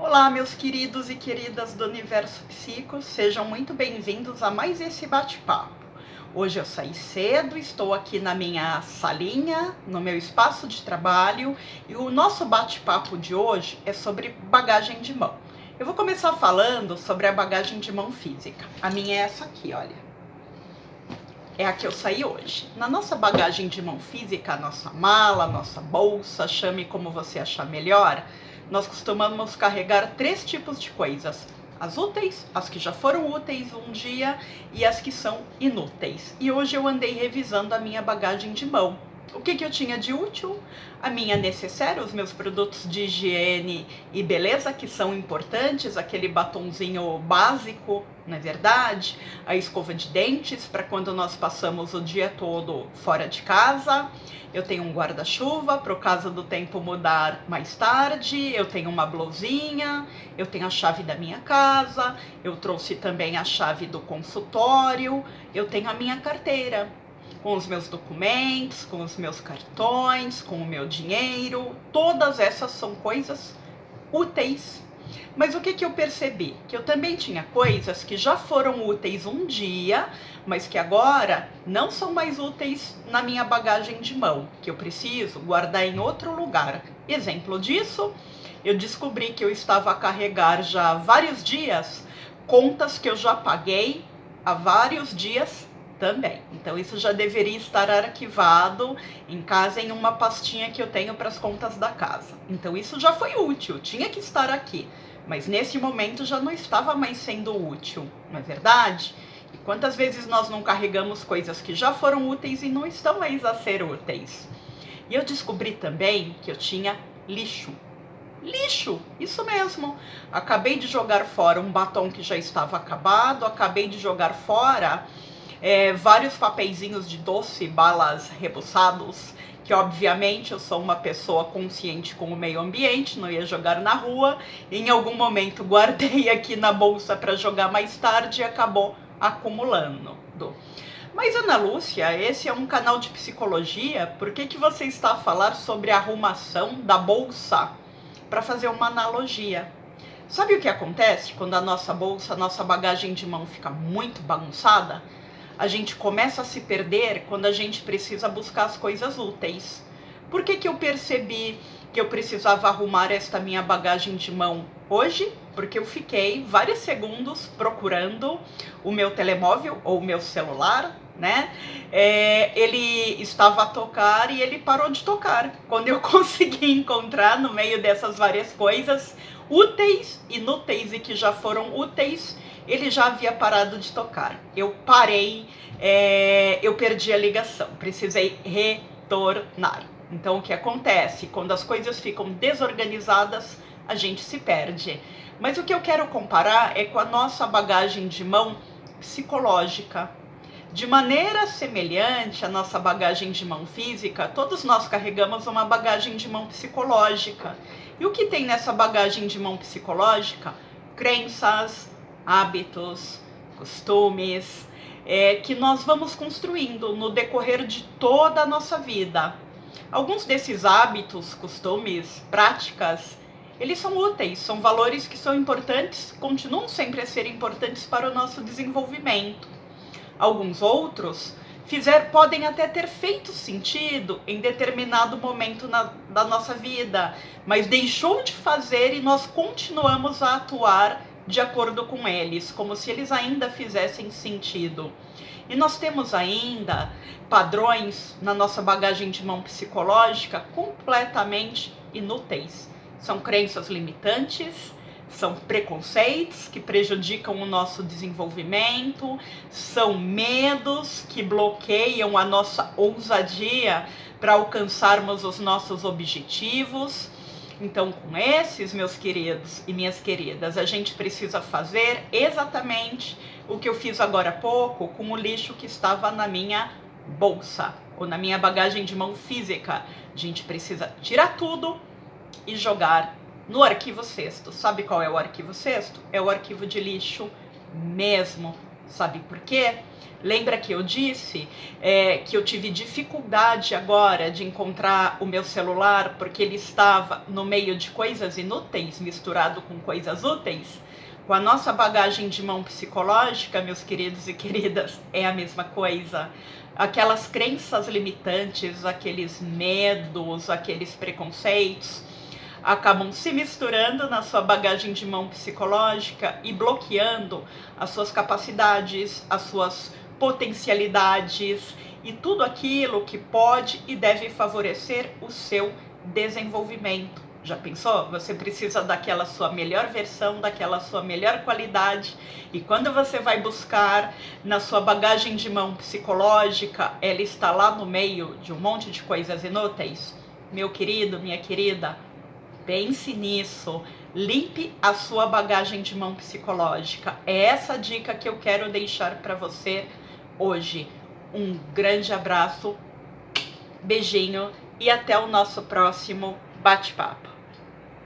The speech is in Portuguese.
Olá, meus queridos e queridas do Universo Psico, sejam muito bem-vindos a mais esse bate-papo. Hoje eu saí cedo, estou aqui na minha salinha, no meu espaço de trabalho, e o nosso bate-papo de hoje é sobre bagagem de mão. Eu vou começar falando sobre a bagagem de mão física. A minha é essa aqui, olha. É a que eu saí hoje. Na nossa bagagem de mão física, a nossa mala, a nossa bolsa, chame como você achar melhor, nós costumamos carregar 3 tipos de coisas: as úteis, as que já foram úteis um dia e as que são inúteis. E hoje eu andei revisando a minha bagagem de mão. O que eu tinha de útil? A minha necessaire, os meus produtos de higiene e beleza, que são importantes, aquele batonzinho básico, não é verdade? A escova de dentes, para quando nós passamos o dia todo fora de casa. Eu tenho um guarda-chuva, para o caso do tempo mudar mais tarde. Eu tenho uma blusinha, eu tenho a chave da minha casa, eu trouxe também a chave do consultório, eu tenho a minha carteira, com os meus documentos, com os meus cartões, com o meu dinheiro. Todas essas são coisas úteis. Mas o que eu percebi? Que eu também tinha coisas que já foram úteis um dia, mas que agora não são mais úteis na minha bagagem de mão, que eu preciso guardar em outro lugar. Exemplo disso, eu descobri que eu estava a carregar já há vários dias contas que eu já paguei há vários dias também. Então isso já deveria estar arquivado em casa em uma pastinha que eu tenho para as contas da casa. Então isso já foi útil, tinha que estar aqui, mas nesse momento já não estava mais sendo útil, não é verdade? E quantas vezes nós não carregamos coisas que já foram úteis e não estão mais a ser úteis? E eu descobri também que eu tinha lixo. Lixo, isso mesmo. Acabei de jogar fora um batom que já estava acabado, acabei de jogar fora vários papeizinhos de doce, balas rebuçados, que obviamente eu sou uma pessoa consciente com o meio ambiente, não ia jogar na rua. Em algum momento guardei aqui na bolsa para jogar mais tarde e acabou acumulando. Mas Ana Lúcia, esse é um canal de psicologia, por que você está a falar sobre a arrumação da bolsa? Para fazer uma analogia. Sabe o que acontece quando a nossa bolsa, a nossa bagagem de mão fica muito bagunçada? A gente começa a se perder quando a gente precisa buscar as coisas úteis. Por que eu percebi que eu precisava arrumar esta minha bagagem de mão hoje? Porque eu fiquei vários segundos procurando o meu telemóvel ou o meu celular, né? Ele estava a tocar e ele parou de tocar. Quando eu consegui encontrar no meio dessas várias coisas úteis, inúteis e que já foram úteis, ele já havia parado de tocar. Eu parei, eu perdi a ligação, precisei retornar. Então o que acontece? Quando as coisas ficam desorganizadas, a gente se perde. Mas o que eu quero comparar é com a nossa bagagem de mão psicológica. De maneira semelhante à nossa bagagem de mão física, todos nós carregamos uma bagagem de mão psicológica. E o que tem nessa bagagem de mão psicológica? Crenças, hábitos, costumes, que nós vamos construindo no decorrer de toda a nossa vida. Alguns desses hábitos, costumes, práticas, eles são úteis, são valores que são importantes, continuam sempre a ser importantes para o nosso desenvolvimento. Alguns outros podem até ter feito sentido em determinado momento da nossa vida, mas deixou de fazer e nós continuamos a atuar de acordo com eles, como se eles ainda fizessem sentido. E nós temos ainda padrões na nossa bagagem de mão psicológica completamente inúteis. São crenças limitantes, são preconceitos que prejudicam o nosso desenvolvimento, são medos que bloqueiam a nossa ousadia para alcançarmos os nossos objetivos. Então, com esses, meus queridos e minhas queridas, a gente precisa fazer exatamente o que eu fiz agora há pouco com o lixo que estava na minha bolsa ou na minha bagagem de mão física. A gente precisa tirar tudo e jogar no arquivo cesto. Sabe qual é o arquivo cesto? É o arquivo de lixo mesmo. Sabe por quê? Lembra que eu disse que eu tive dificuldade agora de encontrar o meu celular porque ele estava no meio de coisas inúteis, misturado com coisas úteis? Com a nossa bagagem de mão psicológica, meus queridos e queridas, é a mesma coisa. Aquelas crenças limitantes, aqueles medos, aqueles preconceitos, acabam se misturando na sua bagagem de mão psicológica e bloqueando as suas capacidades, as suas potencialidades e tudo aquilo que pode e deve favorecer o seu desenvolvimento. Já pensou? Você precisa daquela sua melhor versão, daquela sua melhor qualidade, e quando você vai buscar na sua bagagem de mão psicológica, ela está lá no meio de um monte de coisas inúteis? Meu querido, minha querida, pense nisso, limpe a sua bagagem de mão psicológica. É essa dica que eu quero deixar para você hoje. Um grande abraço, beijinho e até o nosso próximo bate-papo.